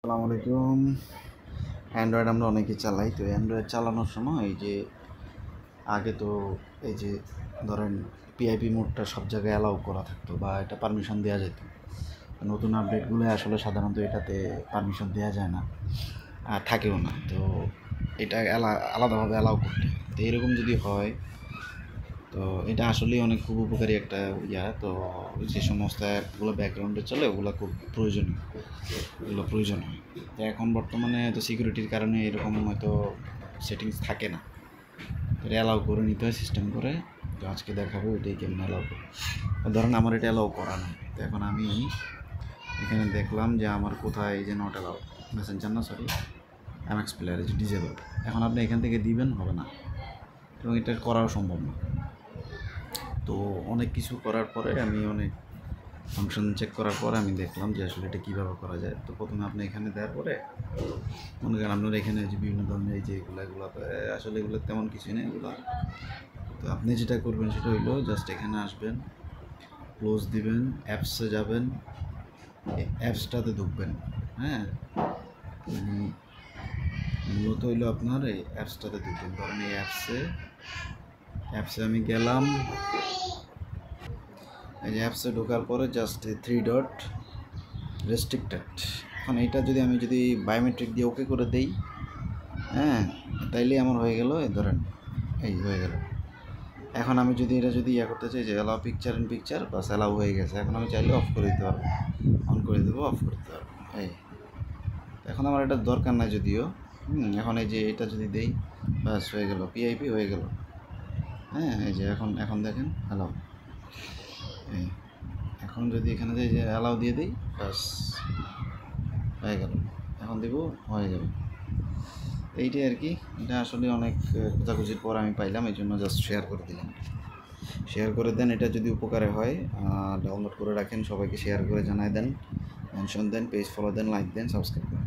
আসসালামু আলাইকুম। অ্যান্ড্রয়েড আমরা অনেকেই চালাই। তো অ্যান্ড্রয়েড চালানোর সময় এই যে আগে তো এই যে ধরেন পিআইপি মোডটা সব জায়গায় অ্যালাউ করা থাকতো বা এটা পারমিশন দেওয়া যেত। নতুন আপডেটগুলো আসলে সাধারণত এটাতে পারমিশন দেওয়া যায় না আর থাকেও না। তো এটা আলাদাভাবে অ্যালাউ করতে হয়। তো এরকম যদি হয় তো এটা আসলেই অনেক খুব উপকারী একটা তো যে সমস্ত অ্যাপগুলো ব্যাকগ্রাউন্ডে চলে ওগুলো খুব প্রয়োজনীয়, এগুলো প্রয়োজন হয়। তো এখন বর্তমানে তো সিকিউরিটির কারণে এরকম হয়তো সেটিংস থাকে না, এটা অ্যালাউ করে নিতে হয় সিস্টেম করে। তো আজকে দেখাবো এটাই কেমন অ্যালাউ করে। ধরেন আমার এটা অ্যালাউ করা নেই, তো এখন আমি এখানে দেখলাম যে আমার কোথায় এই যে নট অ্যালাউ মেসেঞ্জার না সরি এমএক্স প্লেয়ার যে ডিজেবল। এখন আপনি এখান থেকে দিবেন হবে না এবং এটা করাও সম্ভব না। তো অনেক কিছু করার পরে আমি অনেক ফাংশন চেক করার পরে আমি দেখলাম যে আসলে এটা কীভাবে করা যায়। তো প্রথমে আপনি এখানে দেওয়ার পরে মনে করেন আপনার এখানে যে বিভিন্ন ধরনের এই যে এগুলো আসলে এগুলো তেমন কিছুই নেই এগুলো। তো আপনি যেটা করবেন সেটা হইলো জাস্ট এখানে আসবেন, ক্লোজ দিবেন, অ্যাপসে যাবেন, অ্যাপসটাতে ঢুকবেন। হ্যাঁ, মূলত হইলো আপনার এই অ্যাপসটাতে ঢুকবেন। ধরেন এই অ্যাপসে আমি গেলাম। এই যে অ্যাপসে ঢোকার পরে জাস্ট 3 ডট রেস্ট্রিক্টেড। এখন এইটা যদি আমি বায়োমেট্রিক দিয়ে ওকে করে দেই, হ্যাঁ, তাইলে আমার হয়ে গেল। ধরেন এই হয়ে গেল। এখন আমি যদি এটা করতে চাই যে allow picture in picture, bus allow হয়ে গেছে। এখন আমি চাইলে অফ করে দিতে পারবো, অন করে দেবো, অফ করে দিতে পারবো। এই এখন আমার এটা দরকার নাই যদিও। এখন এই যে এটা যদি দেই, বাস হয়ে গেল, পিআইপি হয়ে গেল। হ্যাঁ, এই যে এখন দেখেন অ্যালাউ। এই এখন যদি এখানে যে অ্যালাউ দিয়ে দিই, বাস হয়ে গেল। এখন দেব, হয়ে যাবে। এইটাই আর কি। এটা আসলে অনেক খোঁজাখুঁজির পর আমি পাইলাম, এই জন্য জাস্ট শেয়ার করে দিলাম। শেয়ার করে দেন, এটা যদি উপকারে হয় ডাউনলোড করে রাখেন, সবাইকে শেয়ার করে জানায় দেন, মেনশন দেন, পেজ ফলো দেন, লাইক দেন, সাবস্ক্রাইব দেন।